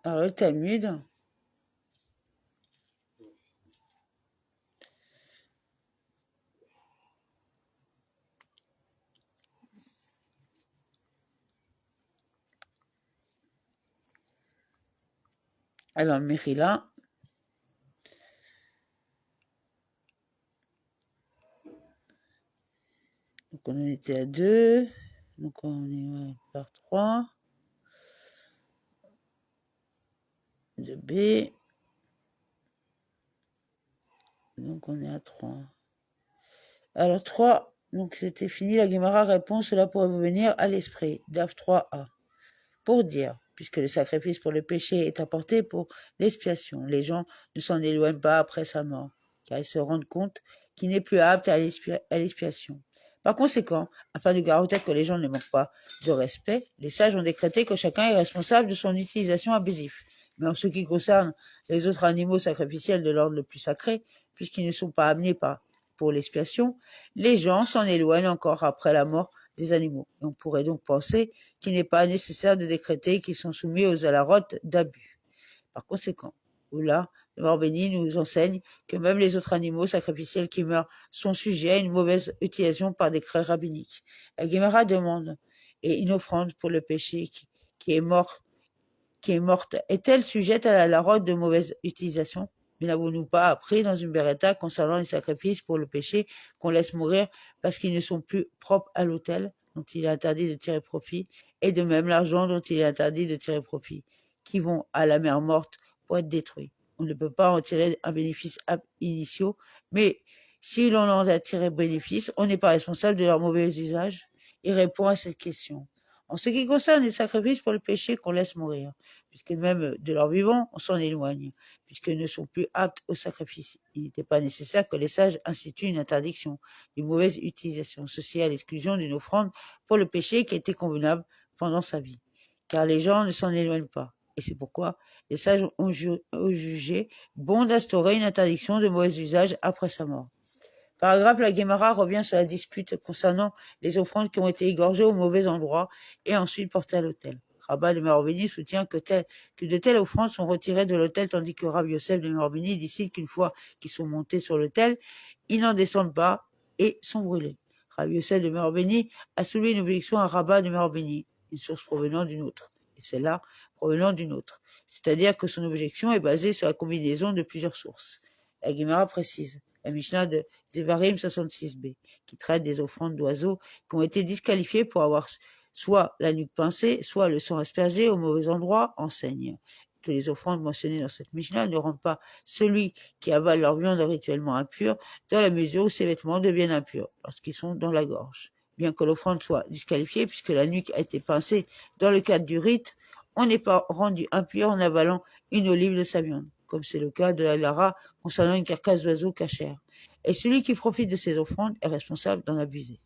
Alors, le Talmud, alors, le Mechila, donc on en était à 2, donc on est par 3, de B, donc on est à 3. Alors 3, donc c'était fini, la Guémara répond, cela pourrait vous venir à l'esprit, DAF 3a. Pour dire, puisque le sacrifice pour le péché est apporté pour l'expiation, les gens ne s'en éloignent pas après sa mort, car ils se rendent compte qu'il n'est plus apte à l'expiation. Par conséquent, afin de garantir que les gens ne manquent pas de respect, les sages ont décrété que chacun est responsable de son utilisation abusive. Mais en ce qui concerne les autres animaux sacrificiels de l'ordre le plus sacré, puisqu'ils ne sont pas amenés pour l'expiation, les gens s'en éloignent encore après la mort des animaux. Et on pourrait donc penser qu'il n'est pas nécessaire de décréter qu'ils sont soumis aux alarotes d'abus. Par conséquent, Oula, le mort béni nous enseigne que même les autres animaux sacrificiels qui meurent sont sujets à une mauvaise utilisation par décret rabbinique. La Guémara demande, et une offrande pour le péché qui est morte, est-elle sujette à la rote de mauvaise utilisation? Mais n'avons-nous pas appris dans une Beretta concernant les sacrifices pour le péché qu'on laisse mourir parce qu'ils ne sont plus propres à l'autel dont il est interdit de tirer profit, et de même l'argent dont il est interdit de tirer profit, qui vont à la mer morte pour être détruits. On ne peut pas en tirer un bénéfice initiaux, mais si l'on en a tiré bénéfice, on n'est pas responsable de leur mauvais usage? Il répond à cette question. En ce qui concerne les sacrifices pour le péché qu'on laisse mourir, puisque même de leur vivant, on s'en éloigne, puisqu'ils ne sont plus aptes au sacrifice. Il n'était pas nécessaire que les sages instituent une interdiction d'une mauvaise utilisation, ceci à l'exclusion d'une offrande pour le péché qui était convenable pendant sa vie, car les gens ne s'en éloignent pas. Et c'est pourquoi les sages ont jugé bon d'instaurer une interdiction de mauvais usage après sa mort. Paragraphe, la Guémara revient sur la dispute concernant les offrandes qui ont été égorgées au mauvais endroit et ensuite portées à l'autel. Rabat de Merorbini soutient que de telles offrandes sont retirées de l'autel, tandis que Rabbi Yosef de Merorbini décide qu'une fois qu'ils sont montés sur l'autel, ils n'en descendent pas et sont brûlés. Rabbi Yosef de Merorbini a soulevé une objection à Rabat de Merorbini, une source provenant d'une autre, et celle-là provenant d'une autre. C'est-à-dire que son objection est basée sur la combinaison de plusieurs sources. La Guémara précise la Mishnah de Zevarim 66b, qui traite des offrandes d'oiseaux qui ont été disqualifiés pour avoir soit la nuque pincée, soit le sang aspergé au mauvais endroit, enseigne que les offrandes mentionnées dans cette Mishnah ne rendent pas celui qui avale leur viande rituellement impur, dans la mesure où ses vêtements deviennent impurs lorsqu'ils sont dans la gorge. Bien que l'offrande soit disqualifiée, puisque la nuque a été pincée dans le cadre du rite, on n'est pas rendu impur en avalant une olive de sa viande, comme c'est le cas de la lara concernant une carcasse d'oiseau cachère. Et celui qui profite de ces offrandes est responsable d'en abuser.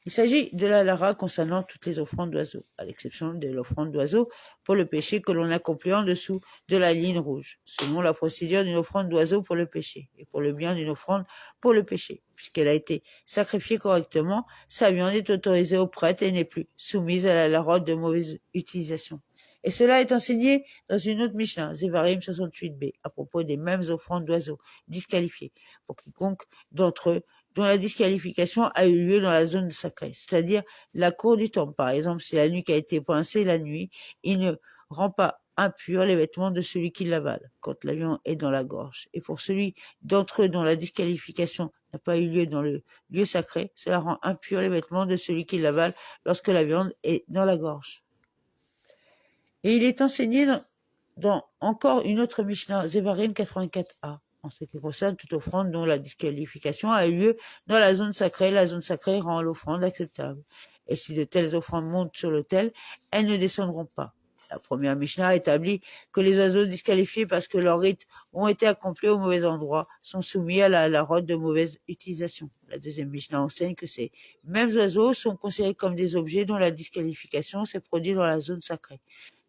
Il s'agit de la lara concernant toutes les offrandes d'oiseaux, à l'exception de l'offrande d'oiseaux pour le péché que l'on accomplit en dessous de la ligne rouge, selon la procédure d'une offrande d'oiseau pour le péché, et pour le bien d'une offrande pour le péché. Puisqu'elle a été sacrifiée correctement, sa viande est autorisée au prêtre et n'est plus soumise à la larote de mauvaise utilisation. Et cela est enseigné dans une autre Mishnah, Zevarim 68b, à propos des mêmes offrandes d'oiseaux disqualifiées, pour quiconque d'entre eux dont la disqualification a eu lieu dans la zone sacrée, c'est-à-dire la cour du temple. Par exemple, si la nuque a été pincée la nuit, il ne rend pas impur les vêtements de celui qui l'avale, quand la viande est dans la gorge. Et pour celui d'entre eux dont la disqualification n'a pas eu lieu dans le lieu sacré, cela rend impur les vêtements de celui qui l'avale lorsque la viande est dans la gorge. Et il est enseigné dans encore une autre Mishnah, Zevarim 84a, en ce qui concerne toute offrande dont la disqualification a eu lieu dans la zone sacrée rend l'offrande acceptable. Et si de telles offrandes montent sur l'autel, elles ne descendront pas. La première Mishnah établit que les oiseaux disqualifiés parce que leurs rites ont été accomplis au mauvais endroit sont soumis à la rote de mauvaise utilisation. La deuxième Mishnah enseigne que ces mêmes oiseaux sont considérés comme des objets dont la disqualification s'est produite dans la zone sacrée.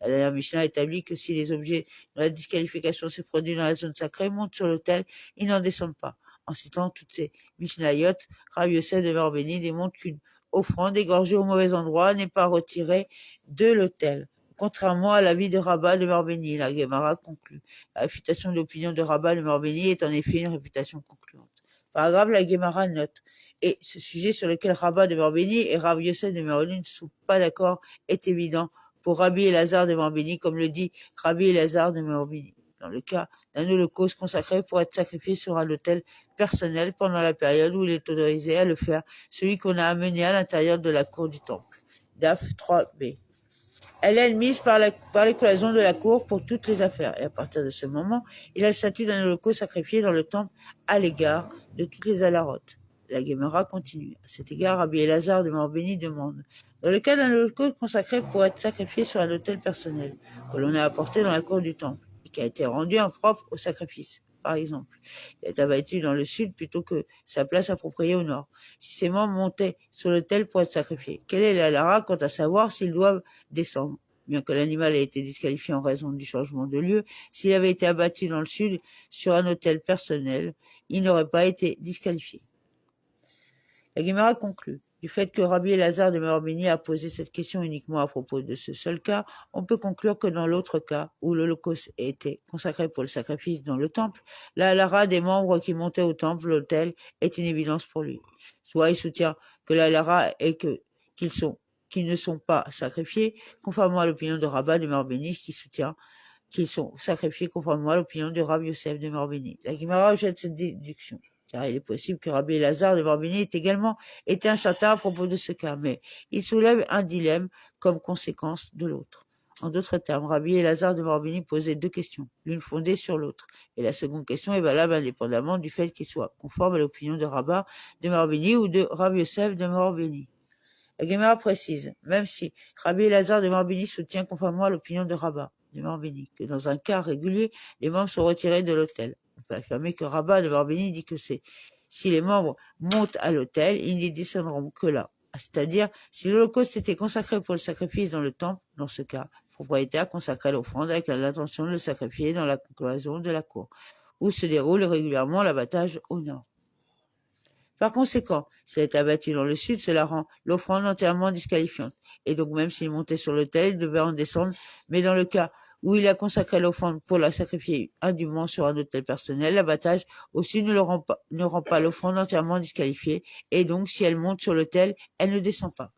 La dernière Mishnah établit que si les objets dont la disqualification s'est produite dans la zone sacrée montent sur l'autel, ils n'en descendent pas. En citant toutes ces Mishnayot, Rabbi Yosef de Merorbini démontre qu'une offrande égorgée au mauvais endroit n'est pas retirée de l'autel. contrairement à l'avis de Rabat de Morbeni. La Guémara conclut. La réfutation de l'opinion de Rabat de Morbeni est en effet une réputation concluante. Paragraphe, la Guémara note. Et ce sujet sur lequel Rabat de Morbeni et Rav Yosef de Merolim ne sont pas d'accord est évident pour Rabbi Elazar de Morbeni, comme le dit Rabbi Elazar de Morbeni. Dans le cas d'un holocauste consacré pour être sacrifié sur un autel personnel pendant la période où il est autorisé à le faire, celui qu'on a amené à l'intérieur de la cour du temple. DAF 3b. Elle est admise par les cloisons de la cour pour toutes les affaires, et à partir de ce moment, il a le statut d'un holocauste sacrifié dans le temple à l'égard de toutes les alarotes. La Guémara continue. À cet égard, Rabbi Elazar de Morbeni demande, dans le cas d'un holocauste consacré pour être sacrifié sur un autel personnel, que l'on a apporté dans la cour du temple, et qui a été rendu impropre au sacrifice, par exemple, il est abattu dans le sud plutôt que sa place appropriée au nord. Si ses membres montaient sur l'autel pour être sacrifiés, quelle est la lara quant à savoir s'ils doivent descendre? Bien que l'animal ait été disqualifié en raison du changement de lieu, s'il avait été abattu dans le sud sur un autel personnel, il n'aurait pas été disqualifié. La Guémara conclut. Du fait que Rabbi Elazar de Morbeni a posé cette question uniquement à propos de ce seul cas, on peut conclure que dans l'autre cas, où l'Holocauste était consacré pour le sacrifice dans le temple, la halara des membres qui montaient au temple, l'autel, est une évidence pour lui. Soit il soutient que la halara est qu'ils ne sont pas sacrifiés, conformément à l'opinion de Rabat de Morbeni, qui soutient qu'ils sont sacrifiés conformément à l'opinion de Rabbi Yosef de Morbeni. La Guémara rejette cette déduction, car il est possible que Rabbi Elazar de Morbeni ait également été incertain à propos de ce cas, mais il soulève un dilemme comme conséquence de l'autre. En d'autres termes, Rabbi Elazar de Morbeni posait deux questions, l'une fondée sur l'autre, et la seconde question est valable indépendamment du fait qu'il soit conforme à l'opinion de Rabat de Morbeni ou de Rabbi Yosef de Morbeni. La Guémara précise, même si Rabbi Elazar de Morbeni soutient conformément à l'opinion de Rabat de Morbeni, que dans un cas régulier, les membres sont retirés de l'autel. On peut affirmer que Rabat de Morbeni dit que si les membres montent à l'autel, ils n'y descendront que là. C'est-à-dire, si l'Holocauste était consacré pour le sacrifice dans le temple, dans ce cas, le propriétaire consacrait l'offrande avec l'intention de le sacrifier dans la cloison de la cour, où se déroule régulièrement l'abattage au nord. Par conséquent, s'il est abattu dans le sud, cela rend l'offrande entièrement disqualifiante. Et donc même s'il montait sur l'autel, il devait en descendre, mais dans le cas où il a consacré l'offrande pour la sacrifier indûment sur un autel personnel, l'abattage au sud ne rend pas l'offrande entièrement disqualifiée, et donc si elle monte sur l'autel, elle ne descend pas.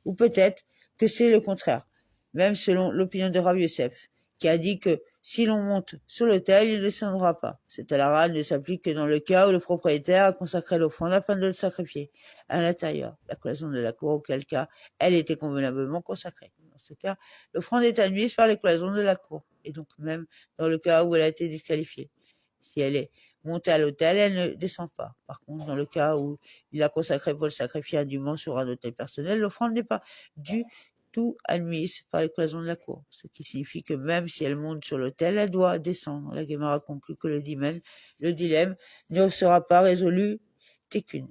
Ou peut-être que c'est le contraire, même selon l'opinion de Rabbi Yosef, qui a dit que si l'on monte sur l'autel, il ne descendra pas. Cette halara ne s'applique que dans le cas où le propriétaire a consacré l'offrande afin de le sacrifier à l'intérieur, la cloison de la cour, auquel cas elle était convenablement consacrée. Dans ce cas, l'offrande est admise par les cloisons de la cour, et donc même dans le cas où elle a été disqualifiée. Si elle est montée à l'autel, elle ne descend pas. Par contre, dans le cas où il a consacré pour le sacrifier indûment sur un autel personnel, l'offrande n'est pas due tout admise par les cloisons de la cour, ce qui signifie que même si elle monte sur l'autel, elle doit descendre. La Guémara conclut que le dilemme ne sera pas résolu técune.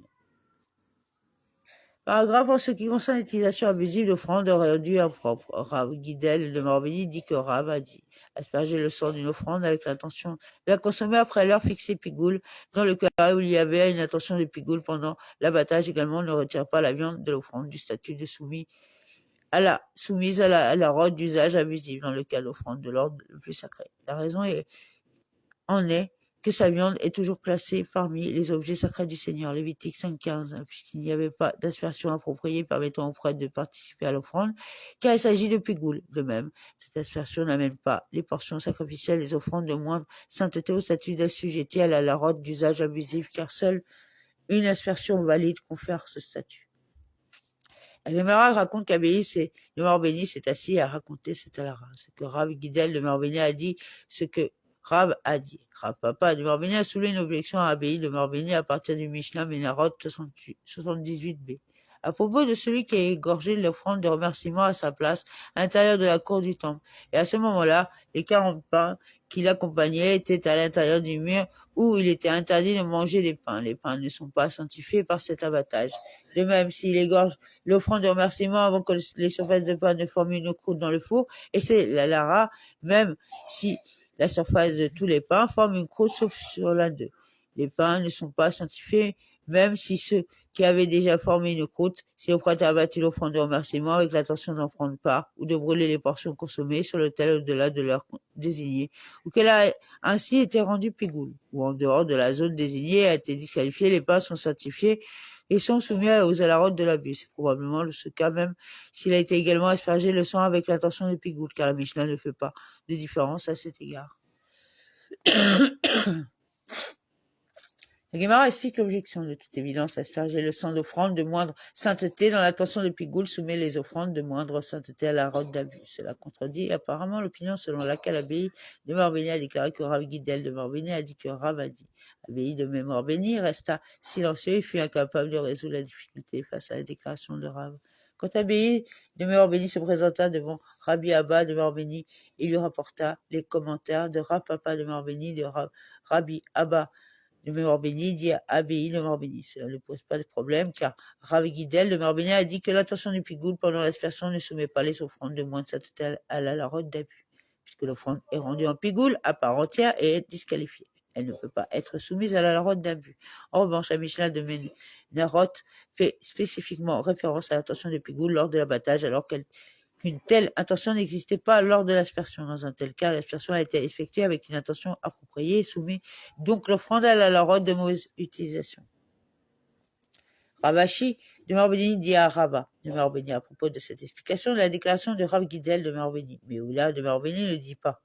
Paragraphe en ce qui concerne l'utilisation abusive d'offrandes rendues impropres. Rav Guidel de Morbeni dit que Rav a dit asperger le sang d'une offrande avec l'intention de la consommer après l'heure fixée pigoule. Dans le cas où il y avait une intention de pigoule pendant l'abattage également, ne retire pas la viande de l'offrande du statut de soumise à la rote d'usage abusif dans le cas d'offrande de l'ordre le plus sacré. La raison en est que sa viande est toujours placée parmi les objets sacrés du Seigneur, Lévitique 5.15, puisqu'il n'y avait pas d'aspersion appropriée permettant aux prêtres de participer à l'offrande, car il s'agit de pigoule. De même, cette aspersion n'amène pas les portions sacrificielles des offrandes de moindre sainteté au statut d'assujetti à la rote d'usage abusif, car seule une aspersion valide confère ce statut. La Guémara raconte qu'Abéis de Morbeni s'est assis à raconter cette halara. Ce que Rav Guidel de Morbeni a dit, ce que Rav a dit. Rav Papa de Morbeni a soulevé une objection à Abéis de Morbeni à partir du Mishnah Menarot 78b. À propos de celui qui a égorgé l'offrande de remerciement à sa place à l'intérieur de la cour du temple. Et à ce moment-là, les 40 pains qui l'accompagnaient étaient à l'intérieur du mur où il était interdit de manger les pains. Les pains ne sont pas sanctifiés par cet abattage. De même, s'il égorge l'offrande de remerciement avant que les surfaces de pain ne forment une croûte dans le four, et c'est la lara, même si la surface de tous les pains forme une croûte sauf sur l'un d'eux. Les pains ne sont pas sanctifiés, même si ceux qui avaient déjà formé une croûte, si le prêtre a abattu l'offrande de remerciement avec l'intention d'en prendre part, ou de brûler les portions consommées sur l'autel au-delà de l'heure désignée, ou qu'elle a ainsi été rendue pigoule, ou en dehors de la zone désignée a été disqualifiée, les pains sont sanctifiés et sont soumis aux alarotes de l'abus. C'est probablement ce cas même s'il a été également aspergé le sang avec l'intention de pigoule, car la Mishnah ne fait pas de différence à cet égard. La Guémara explique l'objection. De toute évidence, asperger le sang d'offrande de moindre sainteté dans l'intention de pigoule soumet les offrandes de moindre sainteté à la rote d'abus. Cela contredit apparemment l'opinion selon laquelle l'abbaye de Morbény a déclaré que Rav Guidel de Morbény a dit que Rav a dit. L'abbaye de Morbény resta silencieux et fut incapable de résoudre la difficulté face à la déclaration de Rav. Quand l'abbaye de Morbény se présenta devant Rabbi Abba de Morbény, il lui rapporta les commentaires de Rav Papa de Morbény, de Rabbi Abba de Morbény dit à Abbaye de Morbény. Cela ne pose pas de problème car Rav Guidel de Morbény a dit que l'intention du pigoule pendant l'aspersion ne soumet pas les offrandes de moins de sainteté à la rote d'abus, puisque l'offrande est rendue en pigoule à part entière et est disqualifiée. Elle ne peut pas être soumise à la rote d'abus. En revanche, la Mishnah de Menarot fait spécifiquement référence à l'intention du pigoule lors de l'abattage alors qu'une telle intention n'existait pas lors de l'aspersion. Dans un tel cas, l'aspersion a été effectuée avec une intention appropriée et soumet donc l'offrande à la rote de mauvaise utilisation. Ravashi de Morbény dit à Rava de Morbény à propos de cette explication de la déclaration de Rav Guidel de Morbény. Mais Oula de Morbény ne dit pas.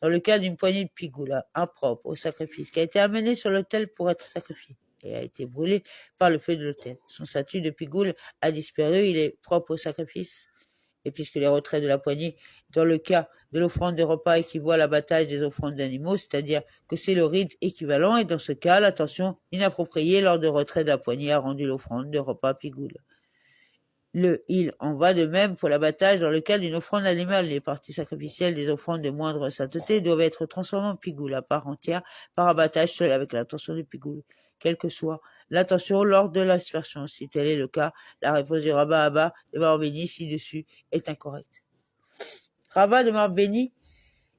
Dans le cas d'une poignée de pigoula impropre au sacrifice qui a été amenée sur l'autel pour être sacrifié et a été brûlé par le feu de l'autel. Son statut de pigoule a disparu, il est propre au sacrifice. Et puisque les retraits de la poignée, dans le cas de l'offrande de repas, équivaut à l'abattage des offrandes d'animaux, c'est-à-dire que c'est le rite équivalent, et dans ce cas, l'attention inappropriée lors de retrait de la poignée a rendu l'offrande de repas pigoule. Il en va de même pour l'abattage dans le cas d'une offrande animale. Les parties sacrificielles des offrandes de moindre sainteté doivent être transformées en pigoule à part entière par abattage seul avec l'intention de pigoule, quelle que soit l'intention lors de l'aspersion. Si tel est le cas, la réponse du rabbin Abba de Morbény ci-dessus est incorrecte. Rabbin de Morbény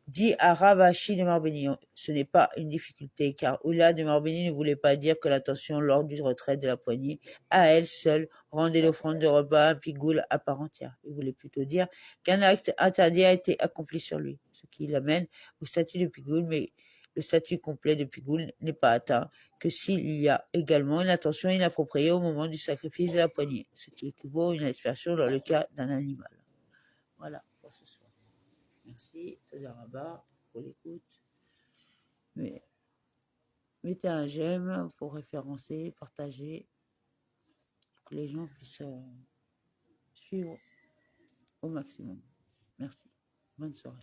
dit à Ravashi de Morbény, ce n'est pas une difficulté, car Oula de Morbény ne voulait pas dire que l'intention lors du retrait de la poignée, à elle seule, rendait l'offrande de repas un pigoule à part entière. Il voulait plutôt dire qu'un acte interdit a été accompli sur lui, ce qui l'amène au statut de pigoule, mais le statut complet de pigoule n'est pas atteint que s'il y a également une intention inappropriée au moment du sacrifice de la poignée, ce qui équivaut à une aspersion dans le cas d'un animal. Voilà pour ce soir. Merci, Todaraba, pour l'écoute. Mettez un j'aime pour référencer, partager, pour que les gens puissent suivre au maximum. Merci. Bonne soirée.